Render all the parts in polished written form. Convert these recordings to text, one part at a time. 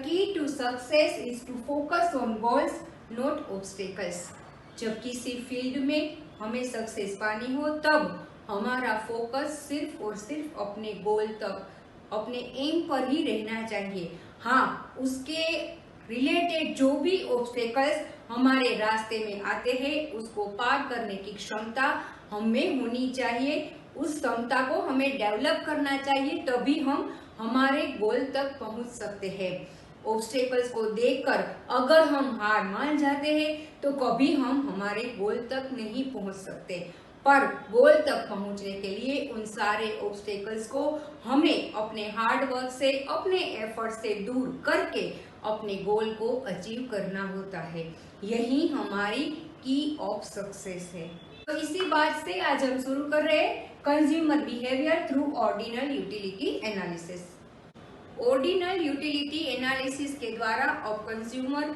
key to success is to focus on goals, not obstacles. जब किसी field में हमें सक्सेस पानी हो तब हमारा फोकस सिर्फ और सिर्फ अपने गोल तक, अपने एम पर ही रहना चाहिए। हाँ, उसके रिलेटेड जो भी ऑब्स्टेकल्स हमारे रास्ते में आते हैं उसको पार करने की क्षमता हमें होनी चाहिए। उस क्षमता को हमें डेवलप करना चाहिए, तभी हम हमारे गोल तक पहुंच सकते हैं। ऑब्स्टेकल्स को देखकर अगर हम हार मान जाते हैं तो कभी हम हमारे गोल तक नहीं पहुंच सकते। पर गोल तक पहुंचने के लिए उन सारे ऑब्स्टेकल्स को हमें अपने हार्ड वर्क से, अपने एफर्ट से दूर करके अपने गोल को अचीव करना होता है। यही हमारी की ऑफ सक्सेस है। तो इसी बात से आज हम शुरू कर रहे हैं consumer behaviour through ordinal utility analysis. Ordinal utility analysis के द्वारा अब कंज्यूमर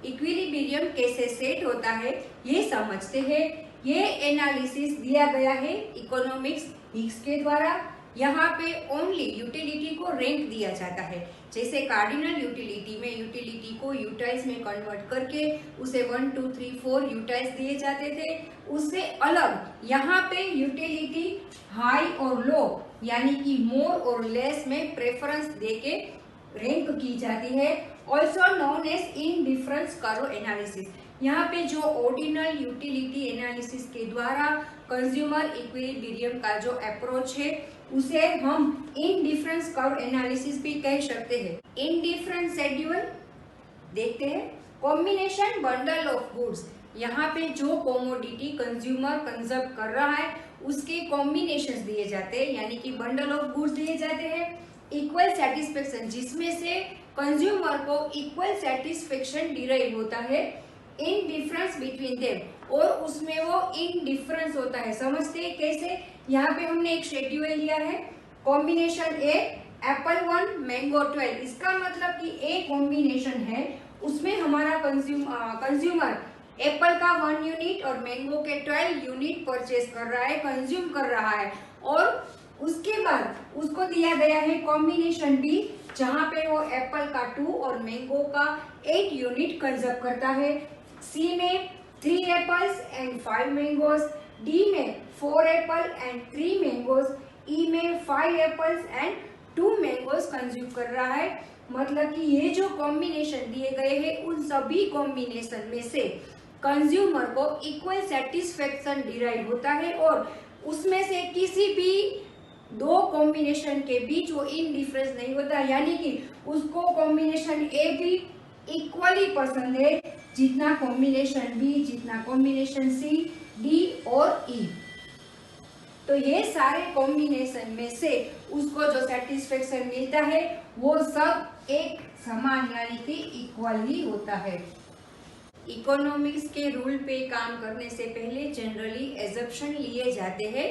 इक्विलिब्रियम कैसे सेट होता है ये समझते हैं। ये एनालिसिस दिया गया है इकोनॉमिक्स हिग्स के द्वारा। यहाँ पे ओनली यूटिलिटी को रैंक दिया जाता है। जैसे कार्डिनल यूटिलिटी में यूटिलिटी को यूटाइल्स में कन्वर्ट करके उसे 1, 2, 3, 4 यूटाइल्स दिए जाते थे। उससे अलग यहाँ पे यूटिलिटी हाई और लो यानी कि मोर और लेस में प्रेफरेंस देके रैंक की जाती है। Also known as indifference curve analysis. यहाँ पे जो ऑर्डिनल यूटिलिटी एनालिसिस के द्वारा कंज्यूमर इक्विलिब्रियम का जो अप्रोच है उसे हम इनडिफरेंस कर्व एनालिसिस भी कह सकते हैं। इनडिफरेंस शेड्यूल देखते हैं। कॉम्बिनेशन बंडल ऑफ गुड्स, यहाँ पे जो कॉमोडिटी कंज्यूमर कंज्यूम कर रहा है उसके कॉम्बिनेशंस दिए जाते हैं, यानी कि बंडल ऑफ गुड्स दिए जाते हैं। इक्वल सेटिस्फेक्शन, जिसमें से कंज्यूमर को इक्वल सेटिस्फेक्शन डिराइव होता है। इन डिफरेंस बिटवीन देम, और उसमें वो इन डिफरेंस होता है। समझते हैं कैसे? यहाँ पे हमने एक शेड्यूल लिया है। कॉम्बिनेशन ए एप्पल 1 मैंगो 12, इसका मतलब कि ए कॉम्बिनेशन है उसमें हमारा कंज्यूमर एप्पल का 1 यूनिट और मैंगो के 12 यूनिट परचेज कर रहा है, कंज्यूम कर रहा है। और उसके बाद उसको दिया गया है कॉम्बिनेशन बी, जहाँ पे वो एप्पल का 2 और मैंगो का 8 यूनिट कंज्यूम करता है। सी में 3 एप्पल्स एंड 5 मैंगोज, डी में 4 एप्पल एंड 3 मैंगोज, ई में 5 एप्पल्स एंड 2 मैंगोज कंज्यूम कर रहा है। मतलब कि ये जो कॉम्बिनेशन दिए गए हैं उन सभी कॉम्बिनेशन में से कंज्यूमर को इक्वल सेटिस्फेक्शन डिराइव होता है, और उसमें से किसी भी दो कॉम्बिनेशन के बीच वो इनडिफरेंस नहीं होता, यानी कि उसको कॉम्बिनेशन ए भी इक्वली पसंद है जितना कॉम्बिनेशन बी, जितना कॉम्बिनेशन सी, डी और ई। तो ये सारे कॉम्बिनेशन में से उसको जो सेटिस्फेक्शन मिलता है वो सब एक समान यानी कि इक्वल ही होता है। इकोनॉमिक्स के रूल पे काम करने से पहले जनरली एजम्पशन लिए जाते हैं।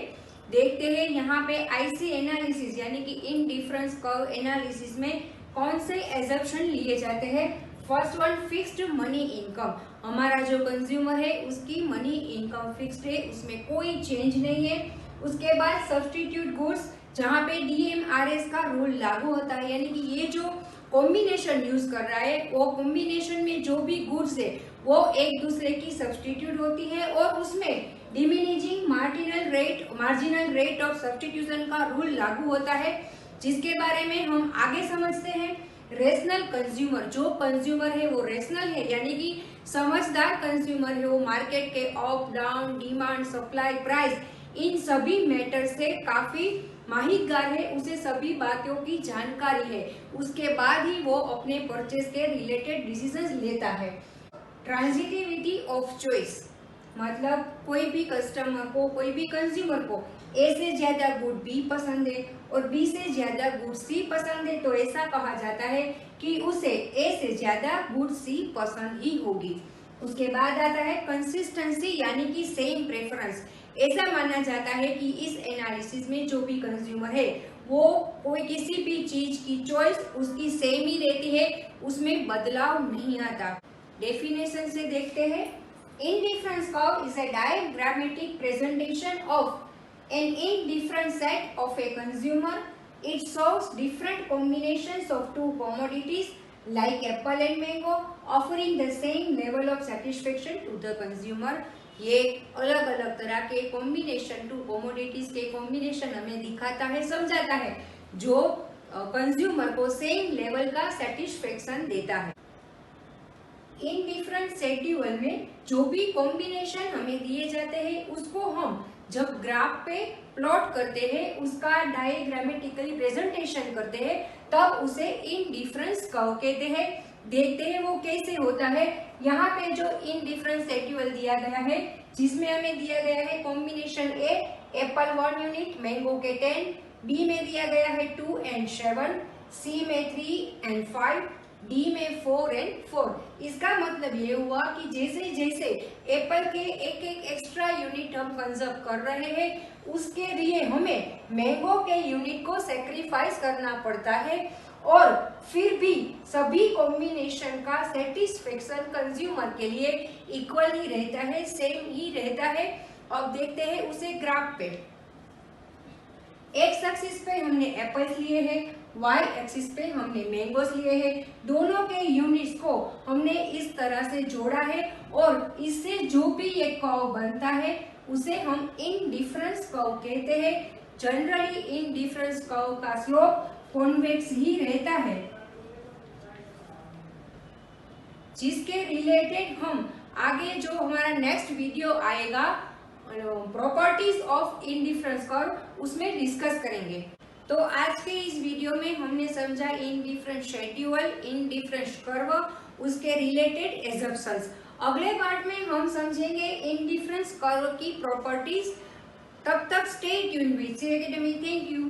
देखते हैं यहाँ पे आईसी एनालिसिस यानी कि इनडिफरेंस कर्व एनालिसिस में कौन से एजम्पशन लिए जाते हैं। First one, fixed money income. हमारा जो कंज्यूमर है उसकी मनी इनकम फिक्स्ड है, उसमें कोई चेंज नहीं है। उसके बाद सब्स्टिट्यूट गुड्स, जहाँ पे डीएमआरएस का रूल लागू होता है, यानी कि ये जो कॉम्बिनेशन यूज कर रहा है वो कॉम्बिनेशन में जो भी गुड्स है वो एक दूसरे की सब्स्टिट्यूट होती है, और उसमें diminishing marginal rate of substitution का रूल लागू होता है, जिसके बारे में हम आगे समझते हैं। रेशनल कंज्यूमर, जो कंज्यूमर है वो रेशनल है यानी कि समझदार कंज्यूमर है, वो मार्केट के up down, demand, supply, price, इन सभी मैटर से काफी माहितगार है, उसे सभी बातों की जानकारी है। उसके बाद ही वो अपने परचेज के रिलेटेड डिसीजंस लेता है। ट्रांजिटिविटी ऑफ चॉइस, मतलब कोई भी कस्टमर को, कोई भी कंज्यूमर को ए से ज्यादा गुड बी पसंद है और बी से ज्यादा गुड सी पसंद है, तो ऐसा कहा जाता है कि उसे ए से ज्यादा गुड सी पसंद ही होगी। उसके बाद आता है कंसिस्टेंसी यानी कि सेम प्रेफरेंस। ऐसा माना जाता है कि इस एनालिसिस में जो भी कंज्यूमर है वो कोई किसी भी चीज की चॉइस उसकी सेम ही रहती है, उसमें बदलाव नहीं आता। डेफिनेशन से देखते हैं। Indifference curve is a diagrammatic presentation of an indifferent set of a consumer. It shows different combinations of two commodities like apple and mango, offering the same level of satisfaction to the consumer. ये अलग अलग तरह के combination to commodities के combination हमें दिखाता है, समझाता है, जो कंज्यूमर को सेम लेवल का सेटिस्फेक्शन देता है। इन डिफरेंट शेड्यूल में जो भी कॉम्बिनेशन हमें दिए जाते हैं उसको हम जब ग्राफ पे प्लॉट करते हैं, उसका डायग्रामेटिकली प्रेजेंटेशन करते हैं, तब उसे इन डिफरेंस कर्व कहते हैं। देखते हैं वो कैसे होता है। यहाँ पे जो इन डिफरेंस शेड्यूल दिया गया है, जिसमें हमें दिया गया है कॉम्बिनेशन ए एप्पल 1 यूनिट, मैंगो के 10, बी में दिया गया है 2 and 7, सी में 3 and 5, डी में 4 and 4। इसका मतलब ये हुआ कि जैसे जैसे एप्पल के एक एक एक्स्ट्रा यूनिट हम कंजर्व कर रहे हैं, उसके लिए हमें मैंगो के यूनिट को सेक्रीफाइस करना पड़ता है, और फिर भी सभी कॉम्बिनेशन का सेटिस्फेक्शन कंज्यूमर के लिए इक्वल ही रहता है, सेम ही रहता है। अब देखते हैं उसे ग्राफ पे। एक्स एक्सिस पे हमने एप्पल्स लिए हैं, वाई एक्सिस पे हमने मैंगोस लिए हैं। दोनों के यूनिट्स को हमने इस तरह से जोड़ा है, और इससे जो भी ये कर्व बनता है उसे हम इंडिफरेंस कर्व कहते हैं। जनरली इंडिफरेंस कर्व का स्लोप कॉन्वेक्स ही रहता है, जिसके रिलेटेड हम आगे जो हमारा नेक्स्ट वीडियो आएगा प्रॉपर्टीज ऑफ इंडिफरेंस कर्व, उसमें डिस्कस करेंगे। तो आज के इस वीडियो में हमने समझा इंडिफरेंस शेड्यूल, इंडिफरेंस कर्व, उसके रिलेटेड एजम्पशंस। अगले पार्ट में हम समझेंगे इंडिफरेंस कर्व की प्रॉपर्टीज। तब तक stay tuned with C academy. Thank you.